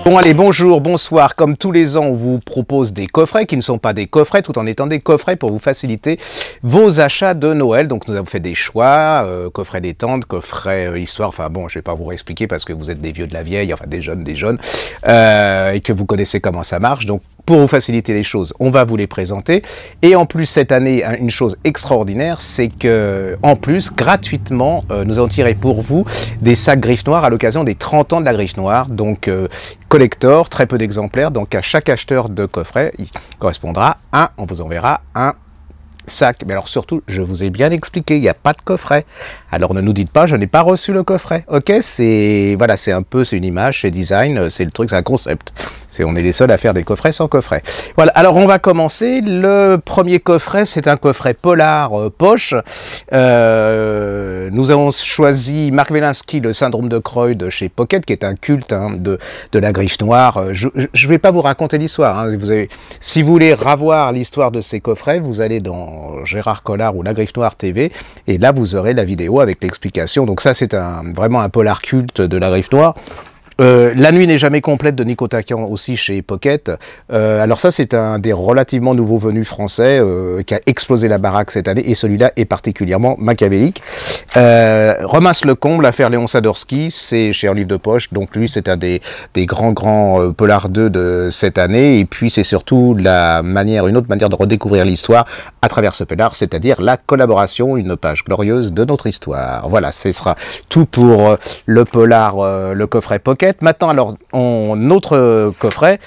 Bon allez, bonjour, bonsoir. Comme tous les ans, on vous propose des coffrets qui ne sont pas des coffrets, tout en étant des coffrets pour vous faciliter vos achats de Noël. Donc nous avons fait des choix, coffret détente, coffret histoire. Enfin bon, je vais pas vous réexpliquer parce que vous êtes des vieux de la vieille, enfin des jeunes, et que vous connaissez comment ça marche. Donc pour vous faciliter les choses, on va vous les présenter. Et en plus, cette année, une chose extraordinaire, c'est que, en plus, gratuitement, nous avons tiré pour vous des sacs Griffe Noire à l'occasion des 30 ans de la Griffe Noire. Donc, collector, très peu d'exemplaires. Donc, à chaque acheteur de coffret, il correspondra on vous enverra un sac. Mais alors surtout, je vous ai bien expliqué, il n'y a pas de coffret. Alors ne nous dites pas, je n'ai pas reçu le coffret. Ok, c'est voilà, c'est une image, c'est design, c'est le truc, c'est un concept. On est les seuls à faire des coffrets sans coffret. Voilà, alors on va commencer. Le premier coffret, c'est un coffret polar poche. Nous avons choisi Marc Wielinski, Le Syndrome de Croy de chez Pocket, qui est un culte de la Griffe Noire. Je ne vais pas vous raconter l'histoire. Hein. Si vous voulez revoir l'histoire de ces coffrets, vous allez dans Gérard Collard ou La Griffe Noire TV, et là vous aurez la vidéo avec l'explication. Donc ça, c'est vraiment un polar culte de la Griffe Noire. La nuit n'est jamais complète de Nico Takian aussi chez Pocket. Alors ça, c'est un des relativement nouveaux venus français qui a explosé la baraque cette année, et celui-là est particulièrement machiavélique. Remasse le comble, l'affaire Léon Sadorski, c'est chez Un Livre de Poche. Donc lui, c'est un des grands polars 2 de cette année. Et puis c'est surtout une autre manière de redécouvrir l'histoire à travers ce polar, c'est-à-dire la collaboration, une page glorieuse de notre histoire. Voilà, ce sera tout pour le polar, le coffret Pocket. Maintenant, alors, notre coffret,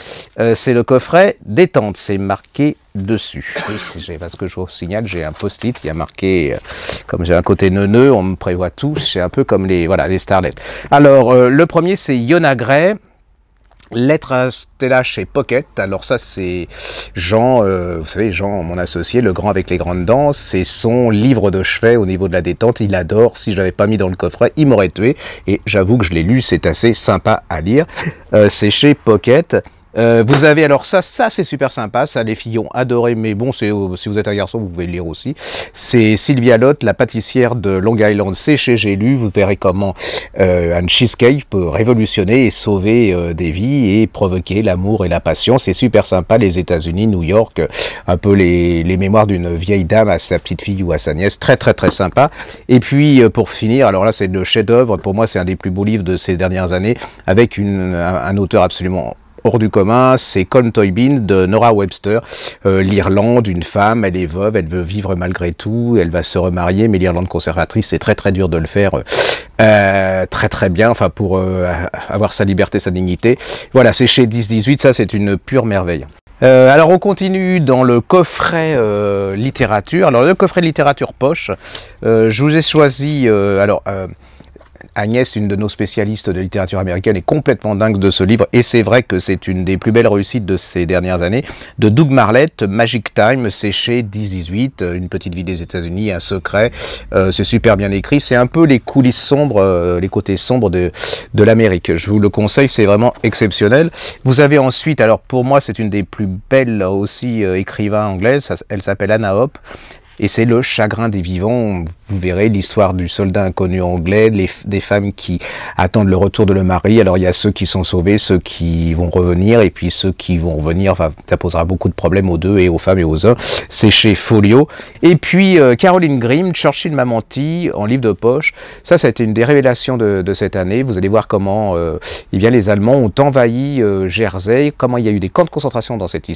c'est le coffret détente, c'est marqué dessus. Oui, parce que je vous signale, j'ai un post-it, il y a marqué, comme j'ai un côté neuneux, on me prévoit tout, c'est un peu comme les starlets. Alors, le premier, c'est Yona Gray. Lettre à Stella chez Pocket. Alors ça, c'est Jean, vous savez, Jean, mon associé, le grand avec les grandes dents, c'est son livre de chevet au niveau de la détente. Il adore. Si je l'avais pas mis dans le coffret, il m'aurait tué. Et j'avoue que je l'ai lu, c'est assez sympa à lire. C'est chez Pocket. Vous avez alors ça c'est super sympa, ça les filles ont adoré, mais bon, si vous êtes un garçon, vous pouvez le lire aussi. C'est Sylvia Lotte, la pâtissière de Long Island, c'est chez J'ai lu. Vous verrez comment un cheesecake peut révolutionner et sauver des vies et provoquer l'amour et la passion. C'est super sympa, les États-Unis, New York, un peu les mémoires d'une vieille dame à sa petite fille ou à sa nièce, très très très sympa. Et puis pour finir, alors là c'est le chef-d'œuvre, pour moi c'est un des plus beaux livres de ces dernières années, avec un auteur absolument hors du commun, c'est Colm Tóibín de Nora Webster. L'Irlande, une femme, elle est veuve, elle veut vivre malgré tout, elle va se remarier, mais l'Irlande conservatrice, c'est très très dur de le faire très très bien, enfin pour avoir sa liberté, sa dignité. Voilà, c'est chez 10-18, ça c'est une pure merveille. Alors on continue dans le coffret littérature. Alors le coffret littérature poche, je vous ai choisi, Agnès, une de nos spécialistes de littérature américaine, est complètement dingue de ce livre, et c'est vrai que c'est une des plus belles réussites de ces dernières années, de Doug Marlett, Magic Time, c'est chez 10-18, une petite ville des États-Unis, un secret, c'est super bien écrit, c'est un peu les coulisses sombres, les côtés sombres de l'Amérique. Je vous le conseille, c'est vraiment exceptionnel. Vous avez ensuite, alors pour moi c'est une des plus belles aussi écrivains anglaises, elle s'appelle Anna Hope, et c'est le chagrin des vivants. Vous verrez l'histoire du soldat inconnu anglais, des femmes qui attendent le retour de leur mari. Alors il y a ceux qui sont sauvés, ceux qui vont revenir, et puis ceux qui vont revenir. Enfin, ça posera beaucoup de problèmes aux deux, et aux femmes et aux hommes. C'est chez Folio. Et puis Caroline Grimm, Churchill m'a menti, en livre de poche. Ça a été une des révélations de cette année. Vous allez voir comment eh bien, les Allemands ont envahi Jersey, comment il y a eu des camps de concentration dans cette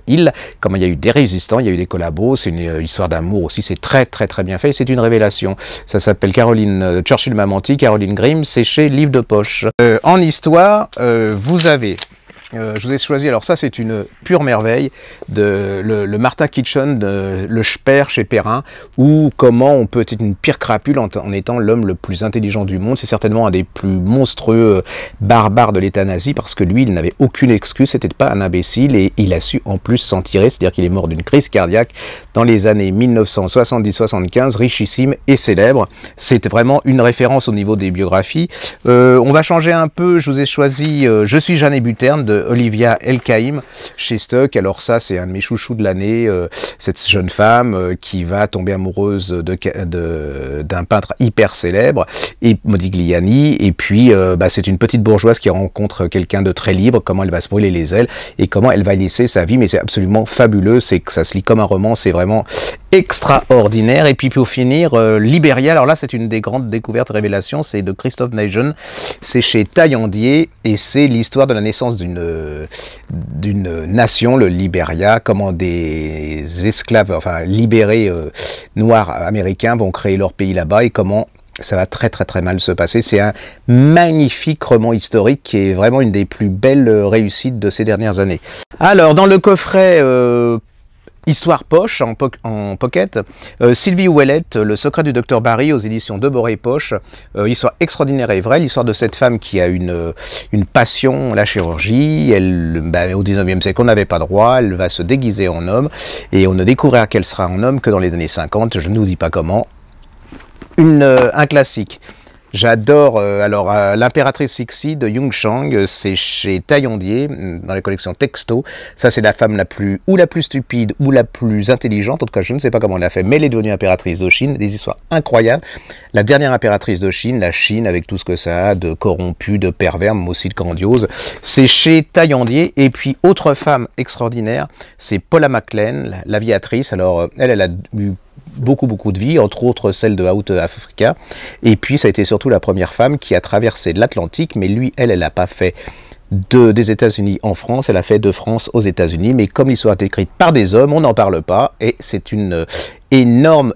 île, comment il y a eu des résistants, il y a eu des collabos. C'est une histoire d'amour aussi, c'est très très très bien fait, c'est une révélation. Ça s'appelle Churchill m'a menti, Caroline Grimm, c'est chez Livre de Poche. En histoire, vous avez je vous ai choisi, alors ça c'est une pure merveille, le Martha Kitchen, le Speer chez Perrin, ou comment on peut être une pire crapule en étant l'homme le plus intelligent du monde. C'est certainement un des plus monstrueux barbares de l'État nazi, parce que lui, il n'avait aucune excuse, c'était pas un imbécile, et il a su en plus s'en tirer, c'est-à-dire qu'il est mort d'une crise cardiaque dans les années 1970-75, richissime et célèbre. C'est vraiment une référence au niveau des biographies. On va changer un peu, je vous ai choisi Je suis Jeanne Buterne de Olivia El-Kaïm chez Stock. Alors ça, c'est un de mes chouchous de l'année, cette jeune femme qui va tomber amoureuse d'un peintre hyper célèbre, et Modigliani, et puis c'est une petite bourgeoise qui rencontre quelqu'un de très libre, comment elle va se brûler les ailes, et comment elle va laisser sa vie, mais c'est absolument fabuleux, c'est que ça se lit comme un roman, c'est vraiment extraordinaire. Et puis pour finir, Libéria, alors là c'est une des grandes découvertes, révélations, c'est de Christophe Neijen, c'est chez Taillandier, et c'est l'histoire de la naissance d'une nation, le Libéria, comment des esclaves, enfin libérés noirs américains vont créer leur pays là-bas, et comment ça va très très très mal se passer. C'est un magnifique roman historique qui est vraiment une des plus belles réussites de ces dernières années. Alors dans le coffret Histoire poche en pocket, Sylvie Ouellette, Le secret du docteur Barry aux éditions de Boré Poche, histoire extraordinaire et vraie, l'histoire de cette femme qui a une passion, la chirurgie, elle, au 19e siècle on n'avait pas droit, elle va se déguiser en homme, et on ne découvrira qu'elle sera en homme que dans les années 50, je ne vous dis pas comment. Un classique. J'adore l'impératrice Cixi de Yung Chang, c'est chez Taillandier, dans la collection Texto. Ça c'est la femme la plus stupide ou la plus intelligente, en tout cas je ne sais pas comment elle a fait, mais elle est devenue impératrice de Chine, des histoires incroyables. La dernière impératrice de Chine, la Chine avec tout ce que ça a de corrompu, de pervers, mais aussi de grandiose, c'est chez Taillandier. Et puis autre femme extraordinaire, c'est Paula McLean, l'aviatrice. Alors elle a eu beaucoup de vie, entre autres celle de Out Africa, et puis ça a été surtout la première femme qui a traversé l'Atlantique, mais elle n'a pas fait des États-Unis en France, elle a fait de France aux États-Unis, mais comme l'histoire est écrite par des hommes, on n'en parle pas, et c'est une énorme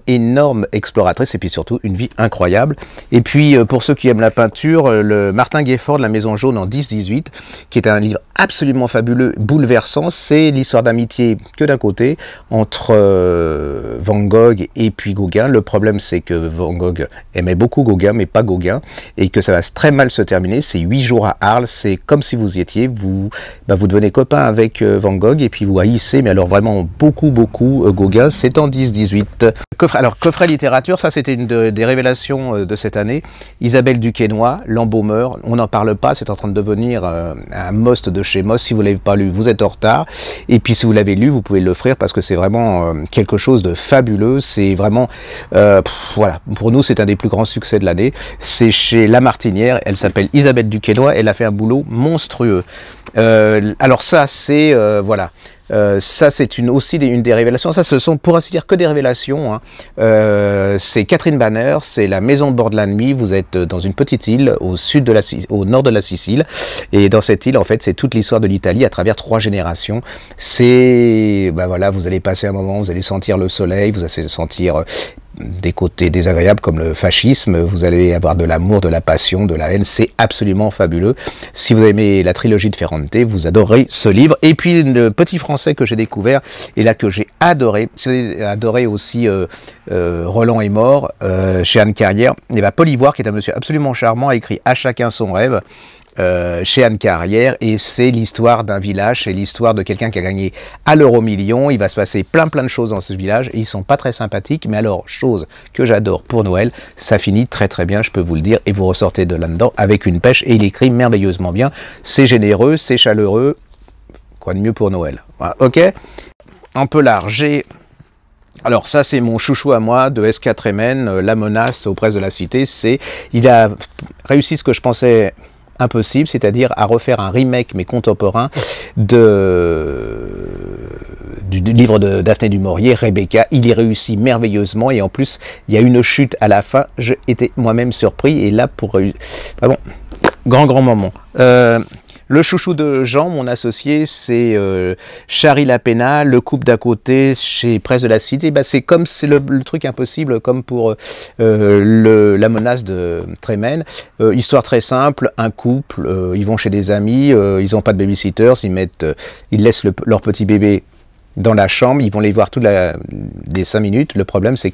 exploratrice, et puis surtout une vie incroyable. Et puis pour ceux qui aiment la peinture, le Martin Guefford de La Maison Jaune en 10-18, qui est un livre absolument fabuleux, bouleversant, c'est l'histoire d'amitié que d'un côté, entre Van Gogh et puis Gauguin. Le problème c'est que Van Gogh aimait beaucoup Gauguin, mais pas Gauguin, et que ça va très mal se terminer. C'est 8 jours à Arles, c'est comme si vous y étiez, vous devenez copain avec Van Gogh, et puis vous haïssez, mais alors vraiment beaucoup Gauguin. C'est en 10-18. Coffret littérature, ça c'était une des révélations de cette année. Isabelle Duquesnoy, L'Embaumeur, on n'en parle pas, c'est en train de devenir un must de chez Moss. Si vous ne l'avez pas lu, vous êtes en retard. Et puis si vous l'avez lu, vous pouvez l'offrir parce que c'est vraiment quelque chose de fabuleux. C'est vraiment, voilà, pour nous c'est un des plus grands succès de l'année. C'est chez La Martinière, elle s'appelle Isabelle Duquesnoy, elle a fait un boulot monstrueux. Alors ça c'est, voilà. Ça c'est aussi une des révélations, ça ce sont pour ainsi dire que des révélations, hein. C'est Catherine Banner, c'est La Maison de bord de la nuit, vous êtes dans une petite île au nord de la Sicile, et dans cette île en fait c'est toute l'histoire de l'Italie à travers 3 générations. C'est, voilà, vous allez passer un moment, vous allez sentir le soleil, vous allez sentir des côtés désagréables comme le fascisme, vous allez avoir de l'amour, de la passion, de la haine, c'est absolument fabuleux. Si vous aimez la trilogie de Ferrante, vous adorez ce livre. Et puis le petit français que j'ai découvert, et là que j'ai adoré, c'est adoré aussi Roland est mort, chez Anne Carrière, et Paul Ivoire, qui est un monsieur absolument charmant, a écrit À chacun son rêve, chez Anne Carrière, et c'est l'histoire d'un village, c'est l'histoire de quelqu'un qui a gagné à l'euro-million. Il va se passer plein de choses dans ce village, et ils sont pas très sympathiques, mais alors, chose que j'adore pour Noël, ça finit très bien, je peux vous le dire, et vous ressortez de là-dedans avec une pêche, et il écrit merveilleusement bien, c'est généreux, c'est chaleureux, quoi de mieux pour Noël. Voilà, ok. Un peu large, alors ça c'est mon chouchou à moi de S.K. Tremen, La menace aux presses de la cité. Il a réussi ce que je pensais impossible, c'est-à-dire à refaire un remake mais contemporain du livre de Daphné du Maurier, Rebecca. Il y réussit merveilleusement, et en plus il y a une chute à la fin, j'étais moi-même surpris, et là pour vraiment grand moment. Le chouchou de Jean, mon associé, c'est Charlie Lapena, Le couple d'à côté chez Presse de la Cité. C'est le truc impossible, comme pour La menace de Tremen. Histoire très simple, un couple, ils vont chez des amis, ils n'ont pas de babysitters, ils laissent leur petit bébé dans la chambre, ils vont les voir des 5 minutes. Le problème c'est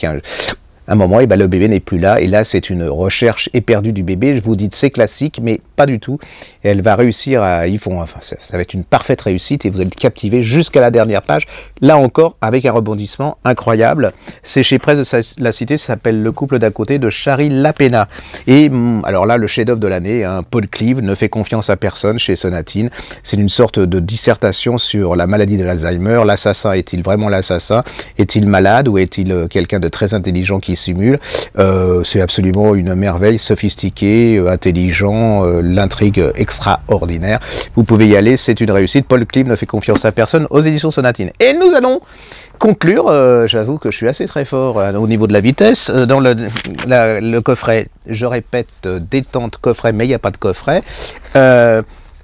un moment, et ben, le bébé n'est plus là. Et là, c'est une recherche éperdue du bébé. Je vous dis, c'est classique, mais pas du tout. Et elle va réussir à... Enfin, ça va être une parfaite réussite et vous allez être captivé jusqu'à la dernière page. Là encore, avec un rebondissement incroyable. C'est chez Presse de la Cité, ça s'appelle Le couple d'à côté de Shari Lapena. Et alors là, le chef-d'œuvre de l'année, hein, Paul Cleave ne fait confiance à personne chez Sonatine. C'est une sorte de dissertation sur la maladie de l'Alzheimer. L'assassin est-il vraiment l'assassin? Est-il malade ou est-il quelqu'un de très intelligent qui simule? C'est absolument une merveille, sophistiquée, intelligent, l'intrigue extraordinaire. Vous pouvez y aller, c'est une réussite. Paul Cleave ne fait confiance à personne aux éditions Sonatine. Et nous allons conclure, j'avoue que je suis assez très fort au niveau de la vitesse. Dans le coffret, je répète, détente coffret, mais il n'y a pas de coffret.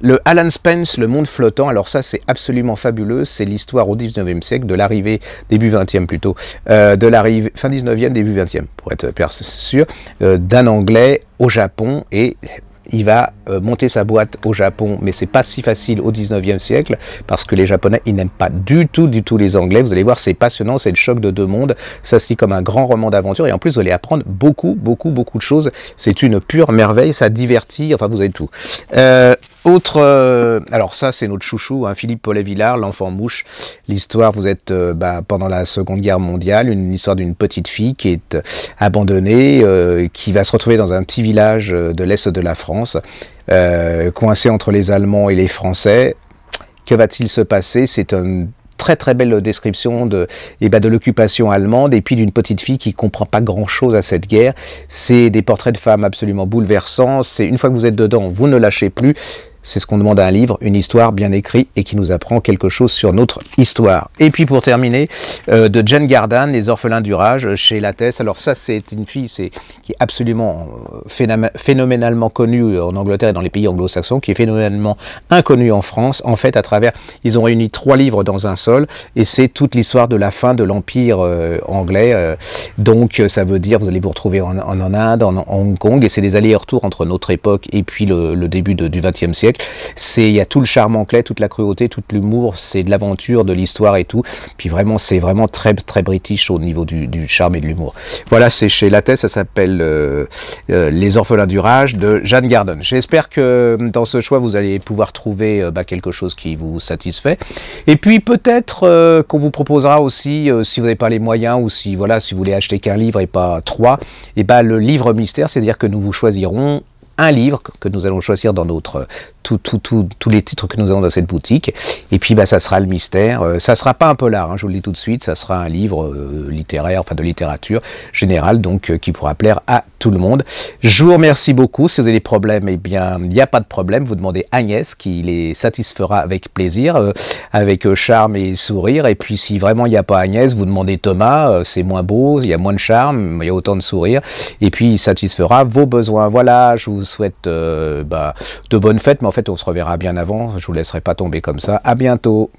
Le Alan Spence, Le Monde Flottant, alors ça c'est absolument fabuleux, c'est l'histoire au 19e siècle, de l'arrivée, début 20e plutôt, de l'arrivée, fin 19e, début 20e, pour être sûr, d'un Anglais au Japon, et il va monter sa boîte au Japon, mais c'est pas si facile au 19e siècle, parce que les Japonais, ils n'aiment pas du tout les Anglais. Vous allez voir, c'est passionnant, c'est le choc de deux mondes, ça se lit comme un grand roman d'aventure, et en plus, vous allez apprendre beaucoup de choses. C'est une pure merveille, ça divertit, enfin, vous avez tout. Alors ça, c'est notre chouchou, hein, Philippe Paulet-Villard, L'Enfant Mouche. L'histoire, vous êtes pendant la Seconde Guerre mondiale, une histoire d'une petite fille qui est abandonnée, qui va se retrouver dans un petit village de l'Est de la France, coincée entre les Allemands et les Français. Que va-t-il se passer? C'est une très belle description de l'occupation allemande et puis d'une petite fille qui comprend pas grand-chose à cette guerre. C'est des portraits de femmes absolument bouleversants. C'est une fois que vous êtes dedans, vous ne lâchez plus. C'est ce qu'on demande à un livre, une histoire bien écrite et qui nous apprend quelque chose sur notre histoire. Et puis pour terminer, de Jane Gardan, Les Orphelins du Rage, chez Lattès. Alors ça, c'est une fille qui est absolument phénoménalement connue en Angleterre et dans les pays anglo-saxons, qui est phénoménalement inconnue en France. En fait, à travers, ils ont réuni 3 livres dans un seul, et c'est toute l'histoire de la fin de l'Empire anglais. Donc ça veut dire, vous allez vous retrouver en Inde, en Hong Kong, et c'est des allers-retours entre notre époque et puis le début du XXe siècle. Il y a tout le charme anglais, toute la cruauté, tout l'humour, c'est de l'aventure, de l'histoire et tout. Puis vraiment, c'est vraiment très british au niveau du charme et de l'humour. Voilà, c'est chez Lattès, ça s'appelle Les Orphelins du Rage de Jane Gardan. J'espère que dans ce choix, vous allez pouvoir trouver quelque chose qui vous satisfait. Et puis peut-être qu'on vous proposera aussi, si vous n'avez pas les moyens ou si vous voulez acheter qu'un livre et pas 3, et le livre mystère, c'est-à-dire que nous vous choisirons un livre que nous allons choisir dans notre tous les titres que nous avons dans cette boutique, et puis ça sera le mystère. Ça sera pas un polar, hein, je vous le dis tout de suite, ça sera un livre littéraire, enfin de littérature générale, donc qui pourra plaire à tout le monde. Je vous remercie beaucoup. Si vous avez des problèmes, eh bien il n'y a pas de problème, vous demandez Agnès qui les satisfera avec plaisir, avec charme et sourire. Et puis si vraiment il n'y a pas Agnès, vous demandez Thomas, c'est moins beau, il y a moins de charme, il y a autant de sourire, et puis il satisfera vos besoins. Voilà, je vous souhaite de bonnes fêtes, mais en fait on se reverra bien avant, je vous laisserai pas tomber comme ça. À bientôt.